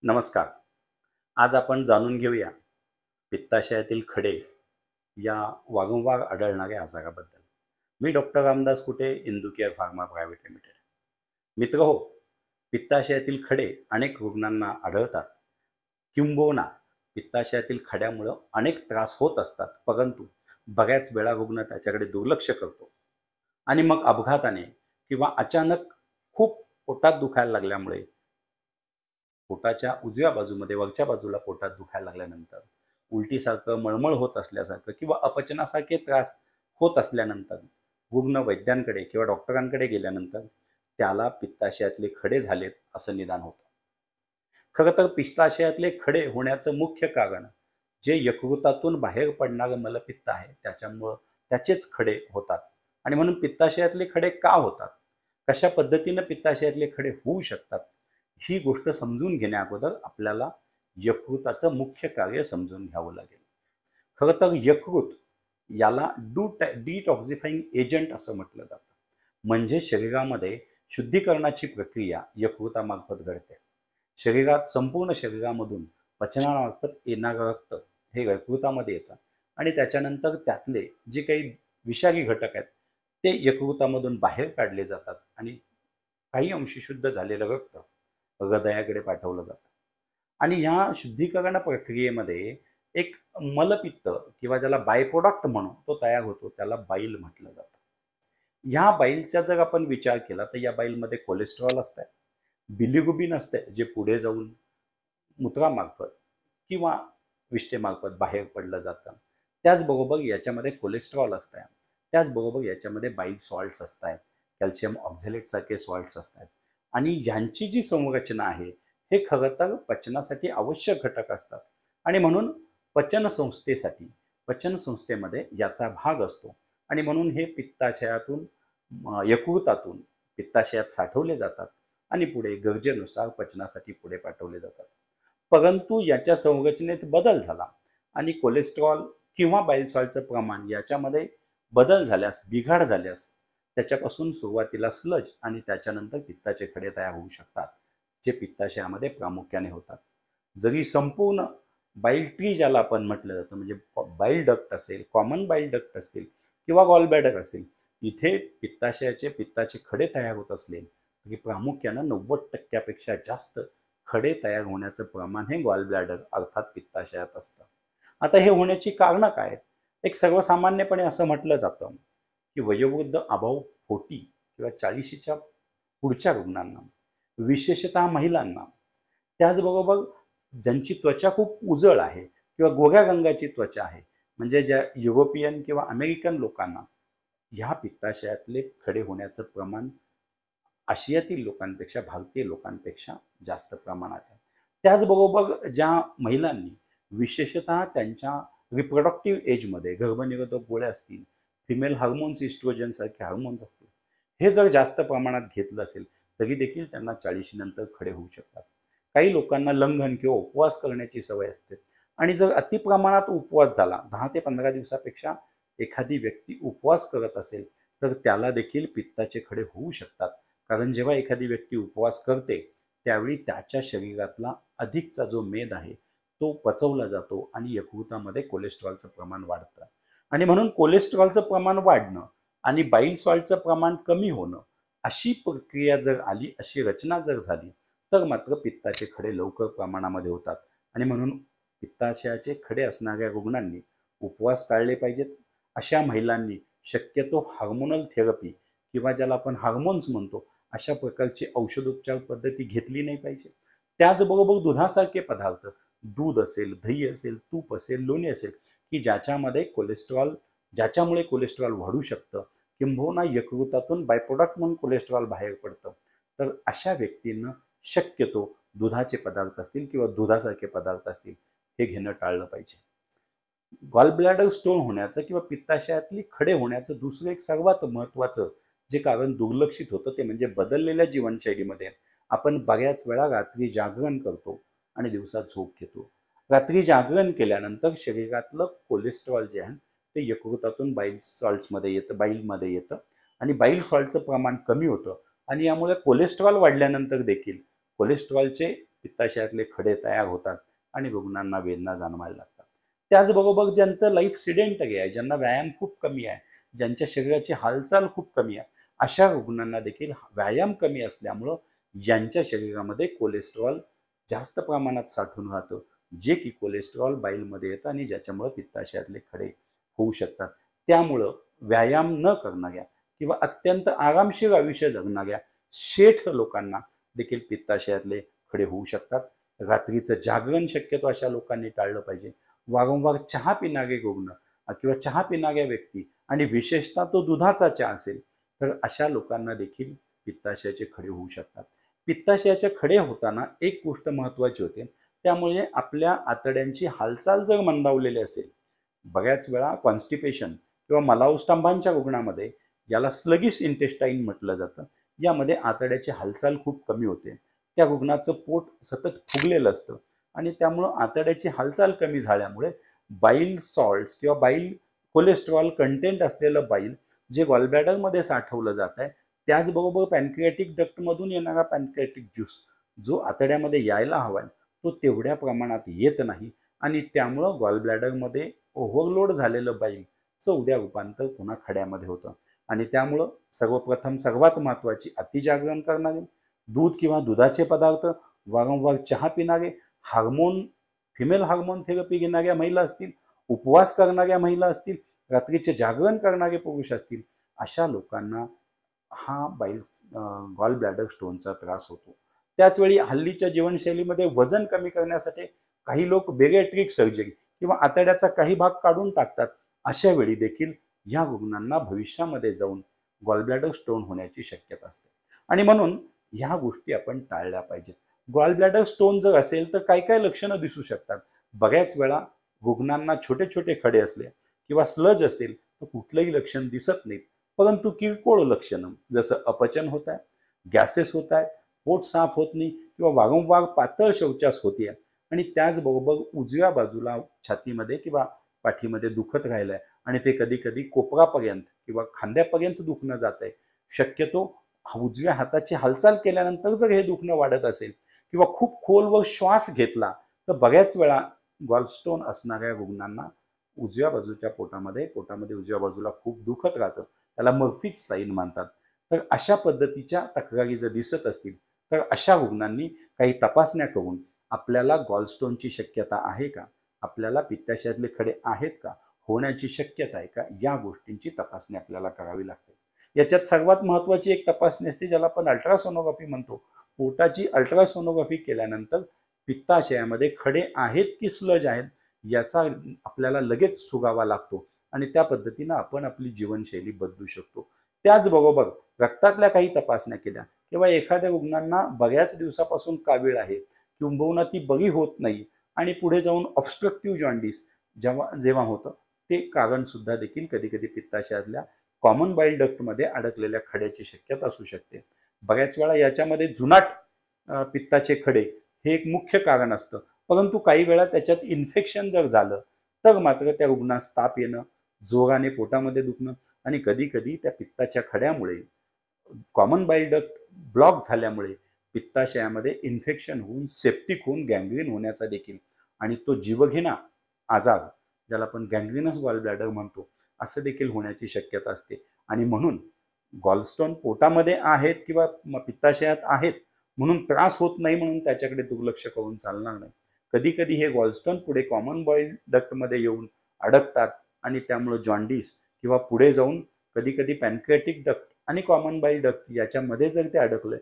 नमस्कार. आज आपण जाणून घेऊया पित्ताशयातील खडे या वारंवार आढळणाऱ्या आजाराबद्दल. मी doctor Ramdas Kute, Indu care pharma private limited. मित्र हो, पित्ताशयातील खडे अनेक रुग्णांना आढळतात. किंबहुना पित्ताशयातील खड्यामुळं अनेक त्रास होत असतात, परंतु बऱ्याच वेळा रुग्ण त्याच्याकडे दुर्लक्ष करतो आणि मग अपघाताने किंवा अचानक खूप पोटात दुखायला लागल्यामुळे पोटाच्या उजव्या बाजूमध्ये वरच्या बाजूला पोटात दुखायला लागल्यानंतर, उलटीसारखं मळमळ होत असल्यासारखं किंवा अपचनासारखे त्रास होत असल्यानंतर रुग्ण वैद्यांकडे किंवा डॉक्टरांकडे गेल्यानंतर त्याला पित्ताशयातले खडे झालेत असं निदान होतं. खरं तर पित्ताशयातले खडे होण्याचं मुख्य कारण जे यकृतातून बाहेर पडणारं मलपित्त आहे त्याच्यामुळं त्याचेच खडे होतात. आणि म्हणून पित्ताशयातले खडे का होतात, कशा पद्धतीनं पित्ताशयातले खडे होऊ शकतात, ही गोष्ट समजून घेण्याअगोदर आपल्याला यकृताचं मुख्य कार्य समजून घ्यावं लागेल. खरं तर यकृत याला डिटॉक्सिफाईंग एजंट असं म्हटलं जातं. म्हणजे शरीरामध्ये शुद्धीकरणाची प्रक्रिया यकृतामार्फत घडते. संपूर्ण शरीरामधून पचनामार्फत येणारं रक्त हे यकृतामध्ये येतं आणि त्याच्यानंतर त्यातले जे काही विषारी घटक आहेत ते यकृतामधून बाहेर काढले जातात आणि काही अंशी शुद्ध झालेलं रक्त हृदयाकडे पाठवलं जातं. आणि ह्या शुद्धीकरण प्रक्रियेमध्ये एक मलपित्त किंवा ज्याला बायप्रोडक्ट म्हणू तो तयार होतो, त्याला बाईल म्हटलं जातं. ह्या बाईलचा जर आपण विचार केला तर या बाईलमध्ये कोलेस्ट्रॉल असतं, बिलिरुबिन असते जे पुढे जाऊन मूत्रामार्फत किंवा विष्ठेमार्फत बाहेर पडलं जातं. त्याचबरोबर याच्यामध्ये कोलेस्ट्रॉल असतं, त्याचबरोबर याच्यामध्ये बाईल सॉल्ट्स असतात, कॅल्शियम ऑक्झॅलेट सारखे सॉल्ट्स असतात. आणि यांची जी संरचना आहे हे खरं तर पचनासाठी आवश्यक घटक असतात आणि म्हणून पचनसंस्थेमध्ये याचा भाग असतो आणि म्हणून हे यकृतातून पित्ताशयात साठवले जातात आणि पुढे गरजेनुसार पचनासाठी पुढे पाठवले जातात. परंतु याच्या संरचनेत बदल झाला आणि कोलेस्ट्रॉल किंवा बाईल सॉल्टचं प्रमाण याच्यामध्ये बदल झाल्यास, बिघाड झाल्यास त्याच्यापासून सुरुवातीला स्लज आणि त्याच्यानंतर पित्ताचे खडे तयार होऊ शकतात, जे पित्ताशयामध्ये प्रामुख्याने होतात. जरी संपूर्ण बाईल ट्री ज्याला आपण म्हटलं जातं, म्हणजे बाईल डक्ट असेल, कॉमन बाईल डक्ट असतील किंवा गॉल ब्लॅडर असेल, इथे पित्ताचे खडे तयार होत असले तरी प्रामुख्यानं 90% जास्त खडे तयार होण्याचं प्रमाण हे गॉल ब्लॅडर अर्थात पित्ताशयात असतं. आता हे होण्याची कारणं काय आहेत? एक सर्वसामान्यपणे असं म्हटलं जातं की वयोवृद्ध अबाव 40 किंवा 40च्या पुढच्या रुग्णांना, विशेषतः महिलांना, त्याचबरोबर ज्यांची त्वचा खूप उजळ आहे किंवा गोऱ्या रंगाची त्वचा आहे, म्हणजे ज्या युरोपियन किंवा अमेरिकन लोकांना ह्या पित्ताशयातले खडे होण्याचं प्रमाण आशियातील लोकांपेक्षा, भारतीय लोकांपेक्षा जास्त प्रमाणात आहे. त्याचबरोबर ज्या महिलांनी विशेषतः त्यांच्या रिप्रोडक्टिव्ह एजमध्ये गर्भनिरोधक गोळ्या असतील, फिमेल हार्मोन्स, इस्ट्रोजन सारखे हार्मोन्स असतील, हे जर जास्त प्रमाणात घेतलं असेल तरी देखील त्यांना 40 नंतर खडे होऊ शकतात. काही लोकांना लंघन किंवा उपवास करण्याची सवय असते आणि जर अतिप्रमाणात उपवास झाला, 10 ते 15 दिवसापेक्षा एखादी व्यक्ती उपवास करत असेल तर त्याला देखील पित्ताचे खडे होऊ शकतात. कारण जेव्हा एखादी व्यक्ती उपवास करते त्यावेळी त्याच्या शरीरातला अधिकचा जो मेद आहे तो पचवला जातो आणि यकृतामध्ये कोलेस्ट्रॉलचं प्रमाण वाढतं. आणि म्हणून कोलेस्ट्रॉलचं प्रमाण वाढणं आणि बाईल सॉल्टचं प्रमाण कमी होणं अशी प्रक्रिया जर आली, अशी रचना जर झाली तर मात्र पित्ताचे खडे लवकर प्रमाणामध्ये होतात. आणि म्हणून पित्ताशयाचे खडे असणाऱ्या रुग्णांनी उपवास टाळले पाहिजेत. अशा महिलांनी शक्यतो हार्मोनल थेरपी किंवा ज्याला आपण हार्मोन्स म्हणतो अशा प्रकारची औषधोपचार पद्धती घेतली नाही पाहिजे. त्याचबरोबर दुधासारखे पदार्थ, दूध असेल, दही असेल, तूप असेल, लोणी असेल, की ज्याच्यामुळे कोलेस्ट्रॉल वाढू शकतं, किंबहुना यकृतातून बायप्रोडक्ट म्हणून कोलेस्ट्रॉल बाहेर पडतं, तर अशा व्यक्तींना शक्यतो दुधाचे पदार्थ असतील किंवा दुधासारखे पदार्थ असतील हे घेणं टाळलं पाहिजे. गॉल ब्लॅडर स्टोन होण्याचं किंवा पित्ताशयातली खडे होण्याचं दुसरं एक सर्वात महत्त्वाचं जे कारण दुर्लक्षित होतं ते म्हणजे बदललेल्या जीवनशैलीमध्ये आपण बऱ्याच वेळा रात्री जागरण करतो आणि दिवसा झोप घेतो. रात्री जागरण केल्यानंतर शरीरातलं कोलेस्ट्रॉल जे आहे ते यकृतातून बाईलमध्ये येतं आणि बाईल सॉल्टचं प्रमाण कमी होतं आणि यामुळे कोलेस्ट्रॉल वाढल्यानंतर देखील कोलेस्ट्रॉलचे पित्ताशयातले खडे तयार होतात आणि रुग्णांना वेदना जाणवायला लागतात. त्याचबरोबर ज्यांचं लाईफ सिडेंटरी आहे, ज्यांना व्यायाम खूप कमी आहे, ज्यांच्या शरीराची हालचाल खूप कमी आहे, अशा रुग्णांना देखील व्यायाम कमी असल्यामुळं यांच्या शरीरामध्ये कोलेस्ट्रॉल जास्त प्रमाणात साठून राहतं, जे की कोलेस्ट्रॉल बाईलमध्ये येतं आणि ज्याच्यामुळे पित्ताशयातले खडे होऊ शकतात. त्यामुळं व्यायाम न करणाऱ्या किंवा अत्यंत आरामशीर आयुष्य जगणाऱ्या शेठ लोकांना देखील पित्ताशयातले खडे होऊ शकतात. रात्रीचं जागरण शक्यतो अशा लोकांनी टाळलं पाहिजे. वारंवार चहा पिणारे रुग्ण किंवा चहा पिणाऱ्या व्यक्ती आणि विशेषतः तो दुधाचा चहा असेल तर अशा लोकांना देखील पित्ताशयाचे खडे होऊ शकतात. पित्ताशयाचे खडे होताना एक गोष्ट महत्त्वाची होते, त्यामुळे आपल्या आतड्यांची हालचाल जर मंदावलेली असेल, बऱ्याच वेळा कॉन्स्टिपेशन किंवा मलावस्तंभांच्या रुग्णामध्ये, याला स्लगिश इंटेस्टाईन म्हटलं जातं, यामध्ये आतड्याची हालचाल खूप कमी होते. त्या रुग्णाचं पोट सतत फुगलेलं असतं आणि त्यामुळं आतड्याची हालचाल कमी झाल्यामुळे बाईल सॉल्ट्स किंवा बाईल कोलेस्ट्रॉल कंटेंट असलेलं बाईल जे गॉलब्लॅडरमध्ये साठवलं जात आहे, त्याचबरोबर पॅनक्रियाटिक डक्टमधून येणारा पॅनक्रियाटिक ज्यूस जो आतड्यामध्ये यायला हवा आहे तो तेवढ्या प्रमाणात येत नाही आणि त्यामुळं गॉलब्लॅडरमध्ये ओव्हरलोड झालेलं बाईलचं उद्या रूपांतर पुन्हा खड्यामध्ये होतं. आणि त्यामुळं सर्वप्रथम सर्वात महत्त्वाची अतिजागरण करणारे, दूध किंवा दुधाचे पदार्थ, वारंवार चहा पिणारे, हार्मोन फिमेल हार्मोन थेरपी घेणाऱ्या महिला असतील, उपवास करणाऱ्या महिला असतील, रात्रीचे जागरण करणारे पुरुष असतील, अशा लोकांना हा गॉल ब्लॅडर स्टोनचा त्रास होतो. त्याचवेळी हल्लीच्या जीवनशैलीमध्ये वजन कमी करण्यासाठी काही लोक बेरिएट्रिक सर्जरी किंवा आतड्याचा काही भाग काढून टाकतात. अशा वेळी देखील या रुग्णांना भविष्यामध्ये जाऊन गॉलब्लॅडर स्टोन होण्याची शक्यता असते आणि म्हणून ह्या गोष्टी आपण टाळल्या पाहिजेत. गॉलब्लॅडर स्टोन जर असेल तर काय काय लक्षणं दिसू शकतात. बऱ्याच वेळा रुग्णांना छोटे छोटे खडे असले किंवा स्लज असेल तर कुठलंही लक्षण दिसत नाहीत, परंतु किरकोळ लक्षणं जसं अपचन होत आहे, गॅसेस होत आहेत, पोट साफ होत नाही किंवा वारंवार पातळ शौचास होते आणि त्याचबरोबर उजव्या बाजूला छातीमध्ये किंवा पाठीमध्ये दुखत राहिलंय आणि ते कधी कधी कोपरापर्यंत किंवा खांद्यापर्यंत दुखणं जात आहे. शक्यतो उजव्या हाताची हालचाल केल्यानंतर जर हे दुखणं वाढत असेल किंवा खूप खोलवर श्वास घेतला तर बऱ्याच वेळा गॉलस्टोन असणाऱ्या रुग्णांना उजव्या बाजूच्या पोटामध्ये उजव्या बाजूला खूप दुखत राहतं, त्याला मर्फीज साईन म्हणतात. तर अशा पद्धतीच्या तक्रारी जर दिसत असतील तर अशा रुग्णांनी काही तपासण्या करून आपल्याला गॉलस्टोनची शक्यता आहे का, आपल्याला पित्ताशयातले खडे आहेत का, होण्याची शक्यता आहे का, या गोष्टींची तपासणी आपल्याला करावी लागते. याच्यात सर्वात महत्त्वाची एक तपासणी असते ज्याला आपण अल्ट्रासोनोग्राफी म्हणतो. पोटाची अल्ट्रासोनोग्राफी केल्यानंतर पित्ताशयामध्ये खडे आहेत की स्लज आहेत याचा आपल्याला लगेच सुगावा लागतो आणि त्या पद्धतीनं आपण आपली जीवनशैली बदलू शकतो. त्याचबरोबर रक्तातल्या काही तपासण्या केल्या किंवा एखाद्या रुग्णांना बऱ्याच दिवसापासून कावीळ आहे किंबहुना ती बरी होत नाही आणि पुढे जाऊन ऑब्स्ट्रक्टिव्ह जॉन्डिस जेव्हा होतं ते कारण सुद्धा देखील कधी कधी पित्ताशयातल्या कॉमन बाईल डक्टमध्ये अडकलेल्या खड्याची शक्यता असू शकते. बऱ्याच वेळा याच्यामध्ये जुनाट पित्ताचे खडे हे एक मुख्य कारण असतं, परंतु काही वेळा त्याच्यात इन्फेक्शन जर झालं तर मात्र त्या रुग्णास ताप येणं, जोराने पोटामध्ये दुखणं आणि कधी कधी त्या पित्ताच्या खड्यामुळे कॉमन बाईल डक्ट ब्लॉक झाल्यामुळे पित्ताशयामध्ये इन्फेक्शन होऊन सेप्टिक होऊन गँग्रीन होण्याचा देखील आणि तो जीवघेणा आजार ज्याला आपण गँग्रीनस गॉल ब्लॅडर म्हणतो असं देखील होण्याची शक्यता असते. आणि म्हणून गॉलस्टोन पोटामध्ये आहेत किंवा पित्ताशयात आहेत म्हणून त्रास होत नाही म्हणून त्याच्याकडे दुर्लक्ष करून चालणार नाही. कधी कधी हे गॉलस्टोन पुढे कॉमन बाईल डक्टमध्ये येऊन अडकतात आणि त्यामुळे जॉन्डिस किंवा पुढे जाऊन कधी कधी पॅनक्रियाटिक डक्ट आणि कॉमन बाईल डक्ट याच्यामध्ये जर ते अडकले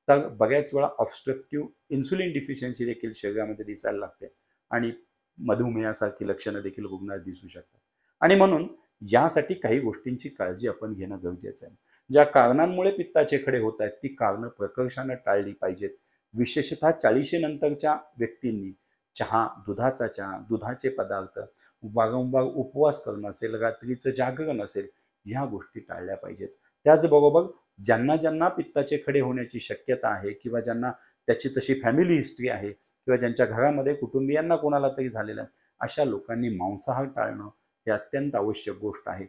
तर बऱ्याच वेळा ऑब्स्ट्रक्टिव्ह इन्सुलिन डिफिशियन्सी देखील शरीरामध्ये दिसायला लागते आणि मधुमेहासारखी लक्षणं देखील रुग्णास दिसू शकतात. आणि म्हणून यासाठी काही गोष्टींची काळजी आपण घेणं गरजेचं आहे. ज्या कारणांमुळे पित्ताचे खडे होत आहेत ती कारणं प्रकर्षानं टाळली पाहिजेत. विशेषतः 40 नंतरच्या व्यक्तींनी चहा, दुधाचा चहा, दुधाचे पदार्थ, वारंवार उपवास करणं असेल, रात्रीचं जागरण असेल, ह्या गोष्टी टाळल्या पाहिजेत. त्याचबरोबर ज्यांना ज्यांना पित्ताचे खडे होण्याची शक्यता आहे किंवा ज्यांना त्याची तशी फॅमिली हिस्ट्री आहे किंवा ज्यांच्या घरामध्ये कुटुंबियांना कोणाला तरी झालेलं आहे अशा लोकांनी मांसाहार टाळणं हे अत्यंत आवश्यक गोष्ट आहे.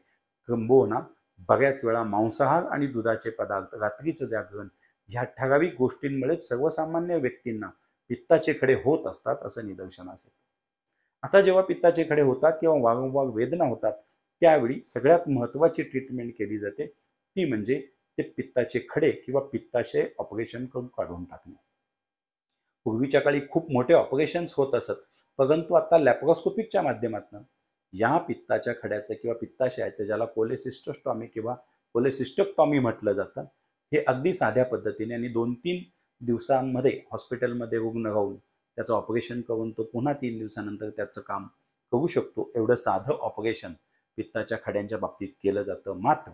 किंबहुना बऱ्याच वेळा मांसाहार आणि दुधाचे पदार्थ, रात्रीचं जागरण ह्या ठराविक गोष्टींमुळे सर्वसामान्य व्यक्तींना पित्ताचे खडे होत असतात असं निदर्शनास येतं. आता जेव्हा पित्ताचे खडे होतात किंवा वारंवार वेदना होतात, त्यावेळी सगळ्यात महत्त्वाची ट्रीटमेंट केली जाते, ती म्हणजे ते पित्ताचे खडे किंवा पित्ताशय ऑपरेशन करून काढून टाकणे. पूर्वीच्या काळी खूप मोठे ऑपरेशन्स होत असत, परंतु आता लॅप्रोस्कोपिकच्या माध्यमातून या पित्ताच्या खड्याचं किंवा पित्ताशयाचं, ज्याला कोलेसिस्टोस्टॉमी किंवा कोलेसिस्टोक्टॉमी म्हटलं जातं, हे अगदी साध्या पद्धतीने आणि 2-3 दिवसांमध्ये हॉस्पिटलमध्ये रुग्ण राहून त्याचं ऑपरेशन करून तो पुन्हा 3 दिवसानंतर त्याचं काम करू शकतो. एवढं साधं ऑपरेशन पित्ताच्या खड्यांच्या बाबतीत केलं जातं. मात्र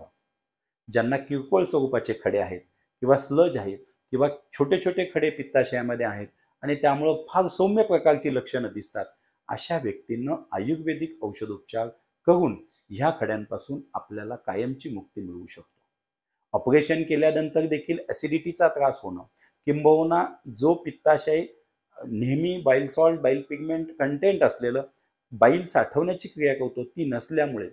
ज्यांना किरकोळ स्वरूपाचे खडे आहेत किंवा स्लज आहेत किंवा छोटे छोटे खडे पित्ताशयामध्ये आहेत आणि त्यामुळं फार सौम्य प्रकारची लक्षणं दिसतात, अशा व्यक्तींना आयुर्वेदिक औषधोपचार करून ह्या खड्यांपासून आपल्याला कायमची मुक्ती मिळवू शकतो. ऑपरेशन केल्यानंतर देखील ॲसिडिटीचा त्रास होणं किंबहुना जो पित्ताशय नेहमी बाईल सॉल्ट, बाईल पिगमेंट कंटेंट असलेलं बाईल साठवण्याची क्रिया करतो, ती नसल्यामुळे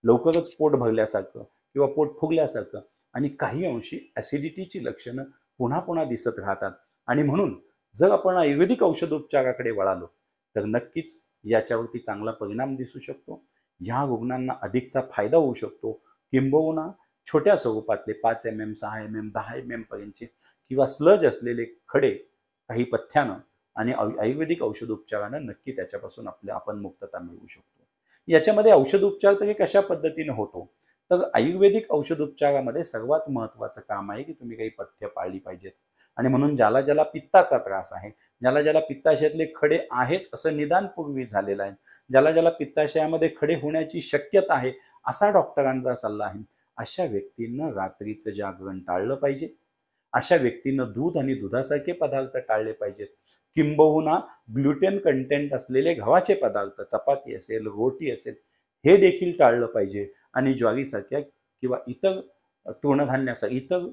लवकरच पोट भरल्यासारखं किंवा पोट फुगल्यासारखं आणि काही अंशी ॲसिडिटीची लक्षणं पुन्हा पुन्हा दिसत राहतात. आणि म्हणून जर आपण आयुर्वेदिक औषधोपचाराकडे वळालो तर नक्कीच याच्यावरती चांगला परिणाम दिसू शकतो. ह्या रुग्णांना अधिकचा फायदा होऊ शकतो. किंबहुना छोट्या स्वरूपातले 5 mm, 6 mm, 10 mm पर्यंतचे किंवा स्लज असलेले खडे काही पथ्यानं आणि आयुर्वेदिक औषधोपचारानं नक्की त्याच्यापासून आपण मुक्तता मिळवू शकतो. याच्यामध्ये औषधोपचार तरी कशा पद्धतीनं होतो, तर आयुर्वेदिक औषधोपचारामध्ये सर्वात महत्त्वाचं काम आहे की तुम्ही काही पथ्य पाळली पाहिजेत. आणि म्हणून ज्याला ज्याला पित्ताचा त्रास आहे, ज्याला ज्याला पित्ताशयातले खडे आहेत असं निदान पूर्वी झालेलं आहे, ज्याला ज्याला पित्ताशयामध्ये खडे होण्याची शक्यता आहे असा डॉक्टरांचा सल्ला आहे, अशा व्यक्तींना रात्रीचं जागरण टाळलं पाहिजे. अशा व्यक्तींना दूध आणि दुधासारखे पदार्थ टाळले पाहिजेत. किंबहुना ग्लुटेन कंटेंट असलेले गव्हाचे पदार्थ, चपाती असेल, रोटी असेल, हे देखील टाळलं पाहिजे. आणि ज्वारीसारख्या किंवा इतर तृणधान्याचा, इतर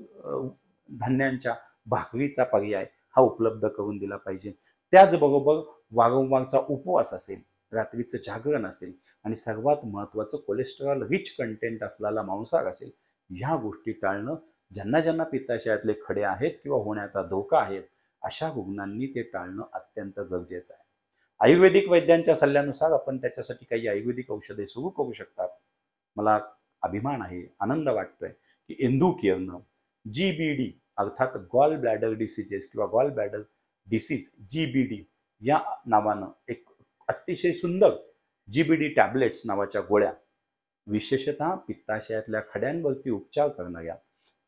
धान्यांच्या भाकरीचा पर्याय हा उपलब्ध करून दिला पाहिजे. त्याचबरोबर वारंवारचा उपवास असेल, रात्रीचं जागरण असेल आणि सर्वात महत्त्वाचं कोलेस्ट्रॉल रिच कंटेंट असलेला मांसाहार असेल, ह्या गोष्टी टाळणं ज्यांना ज्यांना पित्ताशयातले खडे आहेत किंवा होण्याचा धोका आहे अशा रुग्णांनी ते टाळणं अत्यंत गरजेचं आहे. आयुर्वेदिक वैद्यांच्या सल्ल्यानुसार आपण त्याच्यासाठी काही आयुर्वेदिक औषधे सुरू करू शकतात. मला अभिमान आहे, आनंद वाटतोय की इंदू केअरनं GBD अर्थात गॉल ब्लॅडर डिसीजेस किंवा गॉल ब्लॅडर डिसीज GBD या नावानं एक अतिशय सुंदर GBD टॅबलेट्स नावाच्या गोळ्या विशेषतः पित्ताशयातल्या खड्यांवरती उपचार करणाऱ्या,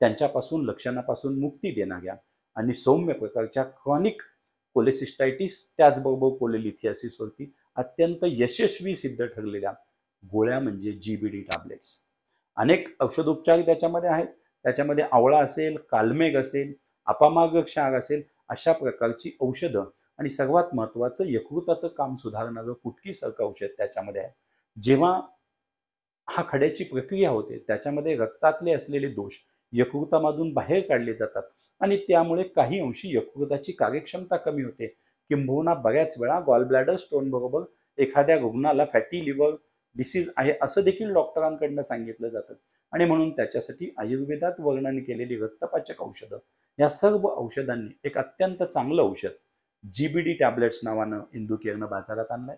त्यांच्यापासून लक्षणापासून मुक्ती देणाऱ्या आणि सौम्य प्रकारच्या क्रॉनिक कोलेसिस्टायटिस त्याचबरोबर कोलेलिथियासिसवरती अत्यंत यशस्वी सिद्ध ठरलेल्या गोळ्या म्हणजे GBD टॅबलेट्स. अनेक औषधोपचार त्याच्यामध्ये आहेत. त्याच्यामध्ये आवळा असेल, कालमेघ असेल, अपामार्ग क्षार असेल, अशा प्रकारची औषधं आणि सर्वात महत्त्वाचं यकृताचं काम सुधारणारं कुटकीसारखं औषध त्याच्यामध्ये आहे. जेव्हा हा खड्याची प्रक्रिया होते त्याच्यामध्ये रक्तातले असलेले दोष यकृतामधून बाहेर काढले जातात आणि त्यामुळे काही अंशी यकृताची कार्यक्षमता कमी होते. किंबहुना बऱ्याच वेळा गॉल ब्लॅडर स्टोन बरोबर एखाद्या रुग्णाला फॅटी लिव्हर डिसीज आहे असं देखील डॉक्टरांकडनं सांगितलं जातं. आणि म्हणून त्याच्यासाठी आयुर्वेदात वर्णन केलेली रक्तपाचक औषधं, या सर्व औषधांनी एक अत्यंत चांगलं औषध GBD टॅबलेट्स नावानं इंदू केअरनं बाजारात आणलंय.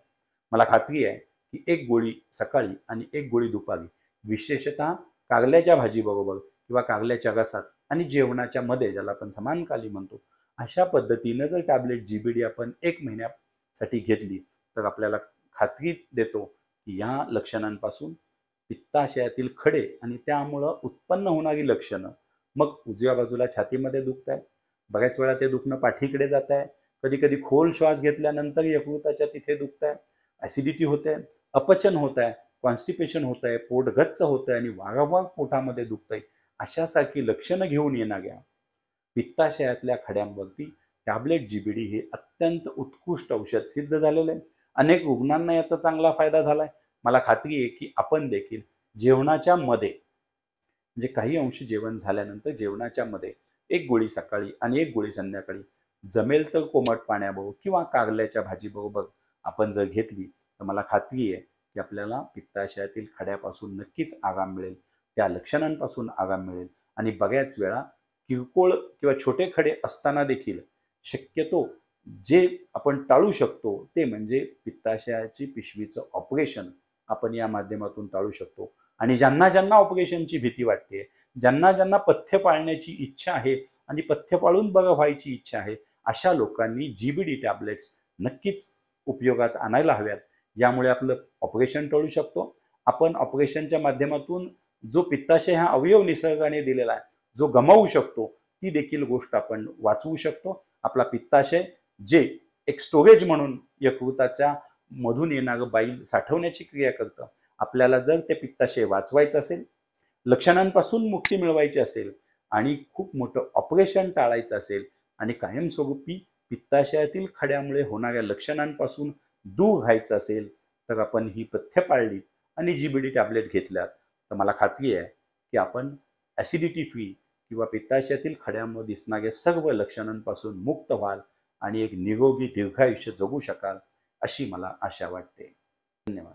मला खात्री आहे की एक गोळी सकाळी आणि एक गोळी दुपारी, विशेषतः कारल्याच्या भाजीबरोबर किंवा कारल्याच्या रसात आणि जेवणाच्या मध्ये, ज्याला आपण समानकाली म्हणतो, अशा पद्धतीनं जर टॅबलेट GBD आपण 1 महिन्यासाठी घेतली तर आपल्याला खात्री देतो की या लक्षणांपासून, पित्ताशयातील खडे आणि त्यामुळं उत्पन्न होणारी लक्षणं, मग उजव्या बाजूला छातीमध्ये दुखत आहे, बऱ्याच वेळा ते दुखणं पाठीकडे जात आहे, कधी कधी खोल श्वास घेतल्यानंतर यकृताच्या तिथे दुखत आहे, ॲसिडिटी होते, अपचन होत आहे, कॉन्स्टिपेशन होत आहे, पोट गच्च होत आहे आणि वारंवार पोटामध्ये दुखत आहे, अशासारखी लक्षणं घेऊन येणाऱ्या पित्ताशयातल्या खड्यांवरती टॅबलेट GBD हे अत्यंत उत्कृष्ट औषध सिद्ध झालेलं आहे. अनेक रुग्णांना याचा चांगला फायदा झालाय. मला खात्री आहे की आपण देखील जेवणाच्या मध्ये, म्हणजे काही अंश जेवण झाल्यानंतर जेवणाच्या मध्ये 1 गोळी सकाळी आणि 1 गोळी संध्याकाळी, जमेल तर कोमट पाण्याबरोबर किंवा कारल्याच्या भाजीबरोबर आपण जर घेतली तर मला खात्री आहे की आपल्याला पित्ताशयातील खड्यापासून नक्कीच आराम मिळेल, त्या लक्षणांपासून आराम मिळेल. आणि बऱ्याच वेळा किरकोळ किंवा छोटे खडे असताना देखील शक्यतो जे आपण टाळू शकतो ते म्हणजे पित्ताशयाची पिशवीचं ऑपरेशन आपण या माध्यमातून टाळू शकतो. आणि ज्यांना ज्यांना ऑपरेशनची भीती वाटते, ज्यांना ज्यांना पथ्य पाळण्याची इच्छा आहे आणि पथ्य पाळून बरं व्हायची इच्छा आहे, अशा लोकांनी GBD टॅबलेट्स नक्कीच उपयोगात आणायला हव्यात. यामुळे आपलं ऑपरेशन टळू शकतो. आपण ऑपरेशनच्या माध्यमातून जो पित्ताशय हा अवयव निसर्गाने दिलेला आहे, जो गमावू शकतो, ती देखील गोष्ट आपण वाचवू शकतो. आपला पित्ताशय जे एक स्टोरेज म्हणून यकृताच्या मधून येणारं बाईल साठवण्याची क्रिया करतं. आपल्याला जर ते पित्ताशय वाचवायचं असेल, लक्षणांपासून मुक्ती मिळवायची असेल आणि खूप मोठं ऑपरेशन टाळायचं असेल आणि कायमस्वरूपी पित्ताशयातील खड्यामुळे होणाऱ्या लक्षणांपासून दूर राहायचं असेल, तर आपण ही पथ्य पाळली आणि GBD टॅबलेट घेतल्यात तर मला खात्री आहे की आपण ॲसिडिटी फ्री किंवा पित्ताशयातील खड्यामुळे दिसणाऱ्या सर्व लक्षणांपासून मुक्त व्हाल आणि एक निरोगी दीर्घायुष्य जगू शकाल, अशी मला आशा वाटते. धन्यवाद.